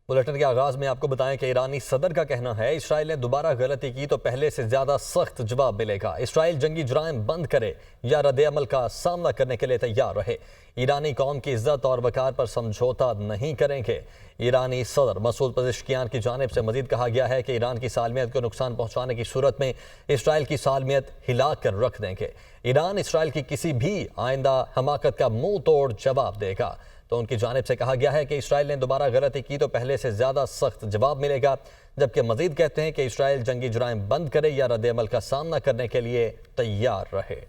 Bulletin کے آغاز میں آپ کو بتائیں کہ ایرانی صدر کا کہنا ہے اسرائیل نے دوبارہ غلطی کی تو پہلے سے زیادہ سخت جواب ملے گا۔ اسرائیل جنگی جرائم بند کرے یا رد عمل کا سامنا کرنے کے لیے تیار رہے۔ ایرانی قوم کی عزت اور وقار پر سمجھوتا نہیں کریں گے۔ ایرانی صدر مسعود پزشکیان کی جانب سے مزید کہا گیا ہے کہ ایران کی سالمیت کو نقصان پہنچانے کی صورت میں اسرائیل کی سالمیت ہلا کر رکھ دیں گے۔ ایران اسرائیل کی کسی بھی آئندہ حماقت کا منہ توڑ جواب دے گا۔ تو ان کی جانب سے کہا گیا ہے کہ اسرائیل نے دوبارہ غلطی کی تو پہلے سے زیادہ سخت جواب ملے گا، جبکہ مزید کہتے ہیں کہ اسرائیل جنگی جرائم بند کرے یا رد عمل کا سامنا کرنے کے لیے تیار رہے۔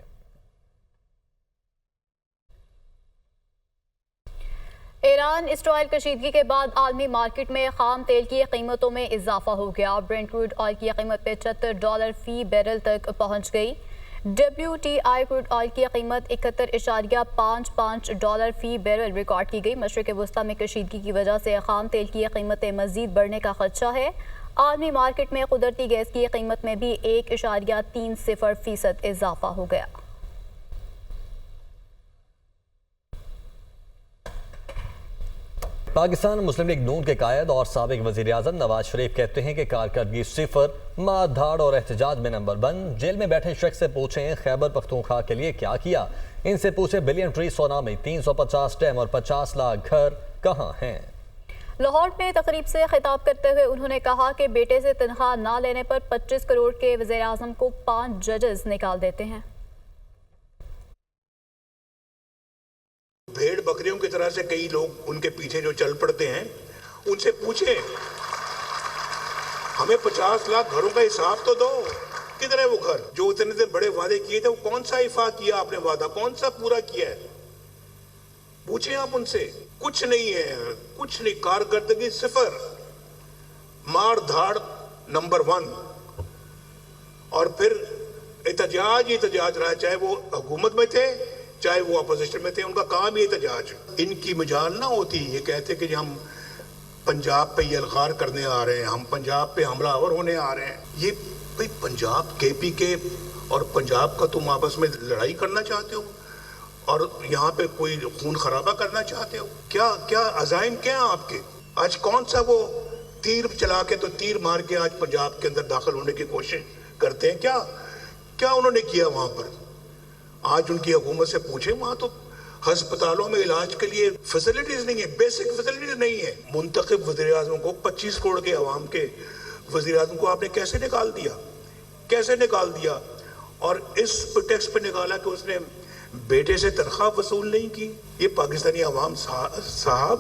ایران اسرائیل کشیدگی کے بعد عالمی مارکیٹ میں خام تیل کی قیمتوں میں اضافہ ہو گیا۔ برنٹ کروڈ آئل کی قیمت $75 فی بیرل تک پہنچ گئی۔ WTI کروڈ آئل کی قیمت $71.55 فی بیرل ریکارڈ کی گئی۔ مشرق وسطی میں کشیدگی کی وجہ سے خام تیل کی قیمتیں مزید بڑھنے کا خدشہ ہے۔ عالمی مارکیٹ میں قدرتی گیس کی قیمت میں بھی 1.30% اضافہ ہو گیا۔ پاکستان مسلم لیگ نون کے قائد اور سابق وزیر اعظم نواز شریف کہتے ہیں کہ کارکردگی صفر، مار دھاڑ اور احتجاج میں نمبر 1۔ جیل میں بیٹھے شخص سے پوچھیں خیبر پختونخوا کے لیے کیا کیا، ان سے پوچھیں بلین ٹری سونامی، 350 ڈیم اور 50 لاکھ گھر کہاں ہیں۔ لاہور میں تقریب سے خطاب کرتے ہوئے انہوں نے کہا کہ بیٹے سے تنخواہ نہ لینے پر 25 کروڑ کے وزیر اعظم کو 5 ججز نکال دیتے ہیں۔ بھیڑ بکریوں کی طرح سے کئی لوگ ان کے پیچھے جو چل پڑتے ہیں، ان سے پوچھیں ہمیں 50 لاکھ گھروں کا حساب تو دو، کدھر ہے وہ گھر جو اتنے دن بڑے وعدے کیے تھے، وہ کون سا ایفا کیا آپ نے، وعدہ کون سا پورا کیا ہے، پوچھیں آپ ان سے۔ کچھ نہیں ہے، کچھ نہیں، کارکردگی صفر، مار دھاڑ نمبر 1، اور پھر احتجاج رہا، چاہے وہ حکومت میں تھے چاہے وہ اپوزیشن میں تھے، ان کا کام ہی احتجاج۔ ان کی مجال نہ ہوتی یہ کہتے کہ ہم پنجاب پہ یلغار کرنے آ رہے ہیں، ہم پنجاب پہ حملہ آور ہونے آ رہے ہیں۔ یہ بھئی پنجاب KPK اور پنجاب کا تم آپس میں لڑائی کرنا چاہتے ہو اور یہاں پہ کوئی خون خرابہ کرنا چاہتے ہو؟ کیا عزائم کیا ہیں آپ کے؟ آج کون سا وہ تیر چلا کے تو تیر مار کے آج پنجاب کے اندر داخل ہونے کی کوشش کرتے ہیں؟ کیا انہوں نے کیا وہاں پر؟ آج ان کی حکومت سے پوچھیں، وہاں تو ہسپتالوں میں علاج کے لیے فیسلٹیز نہیں ہیں، بیسک فیسلٹیز نہیں ہیں۔ منتخب وزیر اعظم کو 25 کروڑ کے عوام کے وزیر اعظم کو آپ نے کیسے نکال دیا؟ اور اس پریٹیکسٹ پہ نکالا کہ اس نے بیٹے سے تنخواہ وصول نہیں کی۔ یہ پاکستانی عوام صاحب،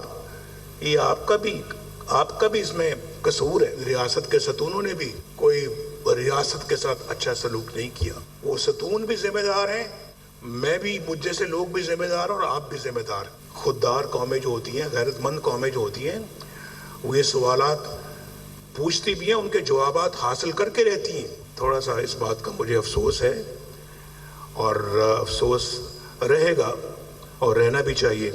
یہ آپ کا بھی اس میں قصور ہے۔ ریاست کے ستونوں نے بھی کوئی ریاست کے ساتھ اچھا سلوک نہیں کیا، وہ ستون بھی ذمہ دار ہیں، میں بھی، مجھ جیسے لوگ بھی ذمہ دار اور آپ بھی ذمہ دار۔ خوددار قومیں جو ہوتی ہیں، غیرت مند قومیں جو ہوتی ہیں، وہ یہ سوالات پوچھتی بھی ہیں، ان کے جوابات حاصل کر کے رہتی ہیں۔ تھوڑا سا اس بات کا مجھے افسوس ہے اور افسوس رہے گا اور رہنا بھی چاہیے۔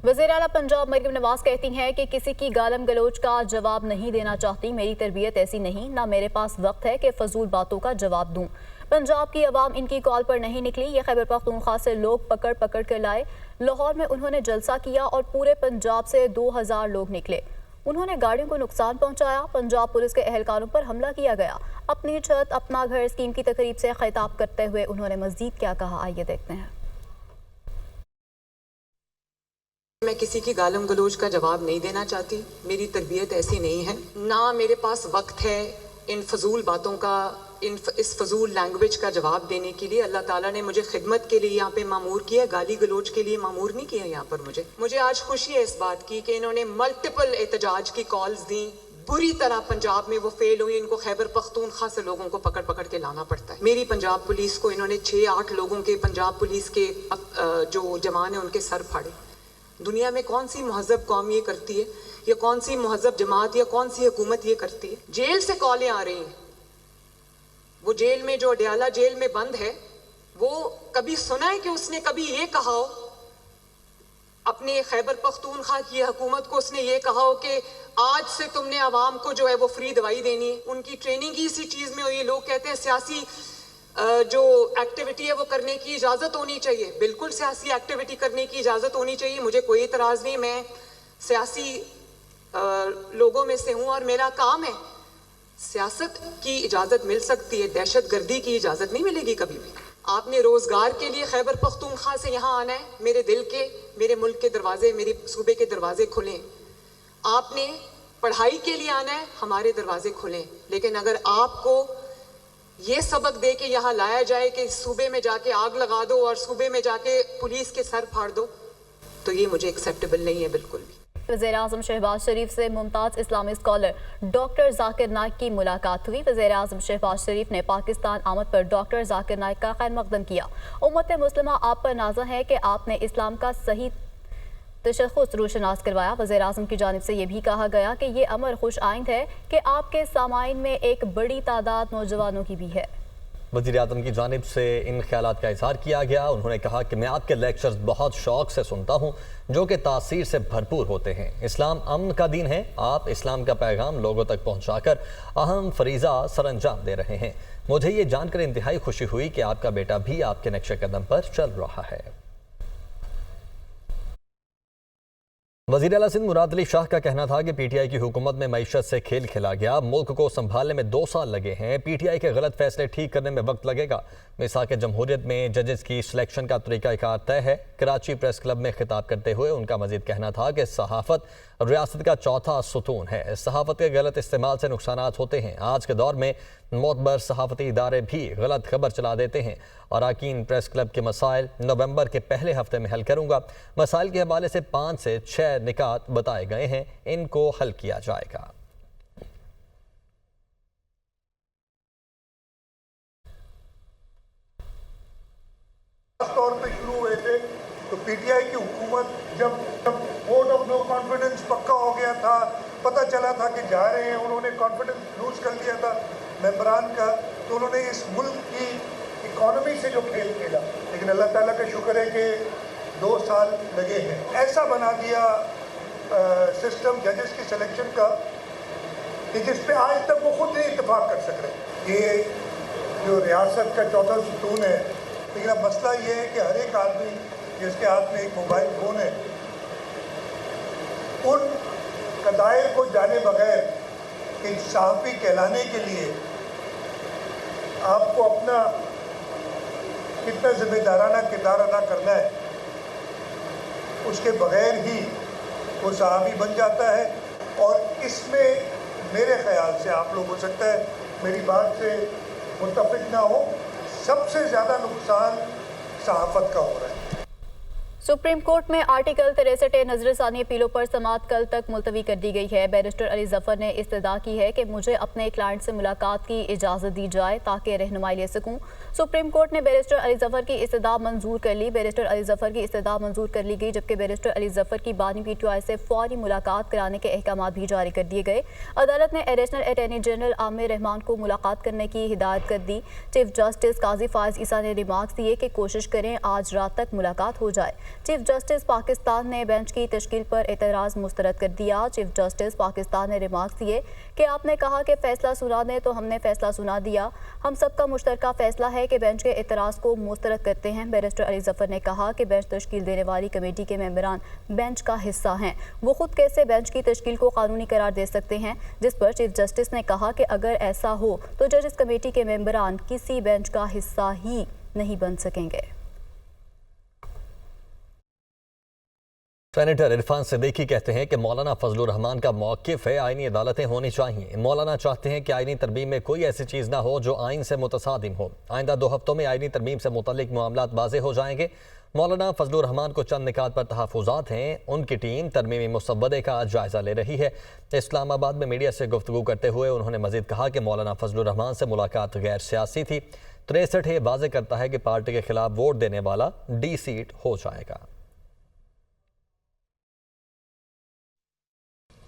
وزیر اعلیٰ پنجاب مریم نواز کہتی ہیں کہ کسی کی گالم گلوچ کا جواب نہیں دینا چاہتی، میری تربیت ایسی نہیں، نہ میرے پاس وقت ہے کہ فضول باتوں کا جواب دوں۔ پنجاب کی عوام ان کی کال پر نہیں نکلی، یہ خیبر پختونخوا سے لوگ پکڑ کر لائے۔ لاہور میں انہوں نے جلسہ کیا اور پورے پنجاب سے 2000 لوگ نکلے۔ انہوں نے گاڑیوں کو نقصان پہنچایا، پنجاب پولیس کے اہلکاروں پر حملہ کیا گیا۔ اپنی چھت اپنا گھر اسکیم کی تقریب سے خطاب کرتے ہوئے انہوں نے مزید کیا کہا، آئیے دیکھتے ہیں۔ میں کسی کی گالم گلوچ کا جواب نہیں دینا چاہتی، میری تربیت ایسی نہیں ہے، نہ میرے پاس وقت ہے ان فضول باتوں کا، اس فضول لینگویج کا جواب دینے کے لیے۔ اللہ تعالیٰ نے مجھے خدمت کے لیے یہاں پہ مامور کیا، گالی گلوچ کے لیے مامور نہیں کیا یہاں پر مجھے آج خوشی ہے اس بات کی کہ انہوں نے ملٹیپل احتجاج کی کالز دیں، بری طرح پنجاب میں وہ فیل ہوئی، ان کو خیبر پختونخوا سے لوگوں کو پکڑ کے لانا پڑتا ہے۔ میری پنجاب پولیس کو انہوں نے 6-8 لوگوں کے پنجاب پولیس کے جو جوان ہیں ان کے سر پھاڑے۔ دنیا میں کون سی مہذب قوم یہ کرتی ہے، یا کون سی مہذب جماعت یا کون سی حکومت یہ کرتی ہے؟ جیل سے کالیں آ رہی ہیں، وہ جیل میں جو اڈیالہ جیل میں بند ہے، وہ کبھی سنا ہے کہ اس نے کبھی یہ کہا ہو اپنے خیبر پختونخوا کی حکومت کو، اس نے یہ کہا ہو کہ آج سے تم نے عوام کو جو ہے وہ فری دوائی دینی ہے؟ ان کی ٹریننگ ہی اسی چیز میں ہوئی ہے۔ لوگ کہتے ہیں سیاسی جو ایکٹیویٹی ہے وہ کرنے کی اجازت ہونی چاہیے، بالکل سیاسی ایکٹیویٹی کرنے کی اجازت ہونی چاہیے، مجھے کوئی اعتراض نہیں، میں سیاسی लोगों में से हूँ और मेरा काम है। सियासत की इजाज़त मिल सकती है, दहशत गर्दी की इजाज़त नहीं मिलेगी कभी भी। आपने रोज़गार के लिए खैबर पख्तूनख्वा से यहाँ आना है, मेरे मुल्क के दरवाजे, मेरे सूबे के दरवाजे खुलें। आपने पढ़ाई के लिए आना है, हमारे दरवाजे खुलें। लेकिन अगर आपको ये सबक दे के यहाँ लाया जाए कि सूबे में जाके आग लगा दो और सूबे में जाके पुलिस के सर फाड़ दो, तो ये मुझे एक्सेप्टेबल नहीं है बिल्कुल भी। वज़ीर-ए-आज़म शहबाज शरीफ से मुमताज़ इस्लामी स्कॉलर डॉक्टर जाकिर नाइक की मुलाकात हुई। वज़ीर-ए-आज़म शहबाज शरीफ ने पाकिस्तान आमद पर डॉक्टर जाकिर नाइक का खैर मकदम किया। उम्मत मुस्लिमा आप पर नाज़ा है कि आपने इस्लाम का सही तशख़्ख़ुस रोशनास करवाया। वज़ीर-ए-आज़म की जानिब से ये भी कहा गया कि ये अमर खुश आइंद है कि आपके सामाइन में एक बड़ी तादाद नौजवानों की भी है। वज़ीर-ए-आज़म की जानिब से इन ख्यालात का इज़हार किया गया। उन्होंने कहा कि मैं आपके लेक्चर्स बहुत शौक़ से सुनता हूँ जो कि तासीर से भरपूर होते हैं। इस्लाम अमन का दीन है। आप इस्लाम का पैगाम लोगों तक पहुँचाकर अहम फरीज़ा सरअंजाम दे रहे हैं। मुझे ये जानकर इंतहाई खुशी हुई कि आपका बेटा भी आपके नक्शे कदम पर चल रहा है। वज़ीर आला सिंध मुराद अली शाह का कहना था कि पीटीआई की हुकूमत में मईशत से खेल खेला गया। मुल्क को संभालने में 2 साल लगे हैं। पीटीआई के गलत फैसले ठीक करने में वक्त लगेगा। मिसाक जमहूरियत में जजेस की सिलेक्शन का तरीक़ाकार तय है। कराची प्रेस क्लब में खिताब करते हुए उनका मजीद कहना था कि सहाफ़त रियासत का चौथा सुतून है। सहाफ़त के गलत इस्तेमाल से नुकसानात होते हैं। आज के दौर में मोतबर सहाफ़ती इदारे भी गलत खबर चला देते हैं। अरकान प्रेस क्लब के मसाइल नवंबर के पहले हफ्ते में हल करूँगा। मसाइल के हवाले से 5 से 6 निकात बताए गए हैं, इनको हल किया जाएगा। तौर पे शुरू हुए थे तो पीटीआई की हुकूमत जब वोट ऑफ नो कॉन्फिडेंस पक्का हो गया था, पता चला था कि जा रहे हैं, उन्होंने कॉन्फिडेंस लूज कर दिया था मेंबरान का, तो उन्होंने इस मुल्क की इकॉनमी से जो खेल खेला। लेकिन अल्लाह ताला का शुक्र है कि 2 साल लगे हैं। ऐसा बना दिया सिस्टम जजेस की सिलेक्शन का कि जिस पे आज तक वो खुद नहीं इत्तेफाक कर सक रहे। ये जो रियासत का चौथा सुतून है, लेकिन अब मसला ये है कि हर एक आदमी जिसके हाथ में एक मोबाइल फ़ोन है, उन कदायर को जाने बगैर कि सहाफ़ी कहलाने के लिए आपको अपना कितना ज़िम्मेदाराना किरदार अदा करना है, उसके बगैर ही वो सहाफ़ी बन जाता है। और इसमें मेरे ख़्याल से आप लोग हो सकता है मेरी बात से मुत्तफ़िक ना हो, सबसे ज़्यादा नुकसान सहाफ़त का हो रहा है। सुप्रीम कोर्ट में आर्टिकल 63 नजरसानी अपीलों पर समाअत कल तक मुलतवी कर दी गई है। बैरिस्टर अली जफर ने इस्तदा की है कि मुझे अपने क्लाइंट से मुलाकात की इजाज़त दी जाए ताकि रहनुमाई ले सकूं। सुप्रीम कोर्ट ने बैरिस्टर अली जफर की इस्तदा मंजूर कर ली। बैरिस्टर अली जफर की इस्तदा मंजूर कर ली गई, जबकि बैरिस्टर अली जफर की बानी पीटीआई से फौरी मुलाकात कराने के अहकाम भी जारी कर दिए गए। अदालत ने additional attorney general Aamir Rahman को मुलाकात करने की हिदायत कर दी। चीफ जस्टिस काजी फायज ईसा ने रिमार्क्स दिए कि कोशिश करें आज रात तक मुलाकात हो जाए। चीफ जस्टिस पाकिस्तान ने बेंच की तश्कील पर एतराज़ मुस्तरद कर दिया। चीफ जस्टिस पाकिस्तान ने रिमार्क्स दिए कि आपने कहा कि फैसला सुना दें तो हमने फैसला सुना दिया। हम सबका मुश्तरका फैसला है कि बेंच के एतराज़ को मुस्तरद करते हैं। बैरिस्टर अली जफर ने कहा कि बेंच तश्कील देने वाली कमेटी के मेंबरान बेंच का हिस्सा हैं, वो खुद कैसे बेंच की तश्कील को कानूनी करार दे सकते हैं। जिस पर चीफ जस्टिस ने कहा कि अगर ऐसा हो तो जजेस कमेटी के मेंबरान किसी बेंच का हिस्सा ही नहीं बन सकेंगे। सेनेटर इरफान सिद्दीकी कहते हैं कि मौलाना फजलुर रहमान का मौक़िफ़ है आइनी अदालतें होनी चाहिए। मौलाना चाहते हैं कि आइनी तरमीम में कोई ऐसी चीज़ ना हो जो आइन से मुतसादिम हो। आइंदा 2 हफ्तों में आइनी तरमीम से मुतल्लिक मामलात वाज़ेह हो जाएंगे। मौलाना फजलुर रहमान को चंद निकात पर तहफ़्फ़ुज़ात हैं। उनकी टीम तरमीमी मुसव्वदे का जायज़ा ले रही है। इस्लामाबाद में मीडिया से गुफ्तगू करते हुए उन्होंने मज़ीद कहा कि मौलाना फजलुर रहमान से मुलाकात गैर सियासी थी। 63 ये वाज़ेह करता है कि पार्टी के खिलाफ वोट देने वाला D सीट हो जाएगा।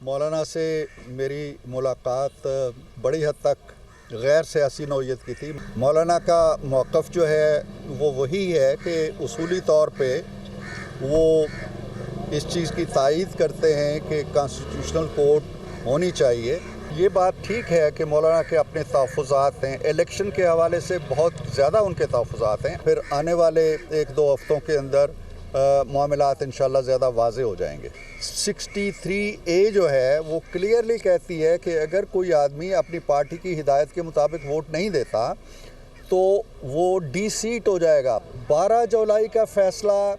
मौलाना से मेरी मुलाकात बड़ी हद तक गैर सियासी नौइयत की थी। मौलाना का मौक़िफ़ जो है वो वही है कि उसूली तौर पे वो इस चीज़ की तायीद करते हैं कि कॉन्स्टिट्यूशनल कोर्ट होनी चाहिए। ये बात ठीक है कि मौलाना के अपने तहफ़्फ़ुज़ात हैं, इलेक्शन के हवाले से बहुत ज़्यादा उनके तहफ़्फ़ुज़ात हैं। फिर आने वाले 1-2 हफ़्तों के अंदर मामलात इंशाल्लाह ज़्यादा वाज़े हो जाएंगे। 63A जो है वो क्लियरली कहती है कि अगर कोई आदमी अपनी पार्टी की हिदायत के मुताबिक वोट नहीं देता तो वो डी-सीट हो जाएगा। 12 जुलाई का फ़ैसला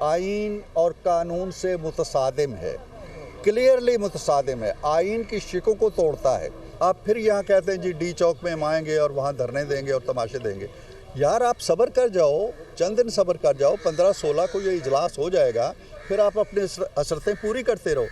आइन और कानून से मुतसादिम है, क्लियरली मुतसादिम है, आइन की शिकों को तोड़ता है। आप फिर यहाँ कहते हैं जी डी चौक में हम आएंगे और वहाँ धरने देंगे और तमाशे देंगे। यार आप सब्र कर जाओ, चंद दिन सब्र कर जाओ, 15-16 को ये इजलास हो जाएगा, फिर आप अपनी असरतें पूरी करते रहो।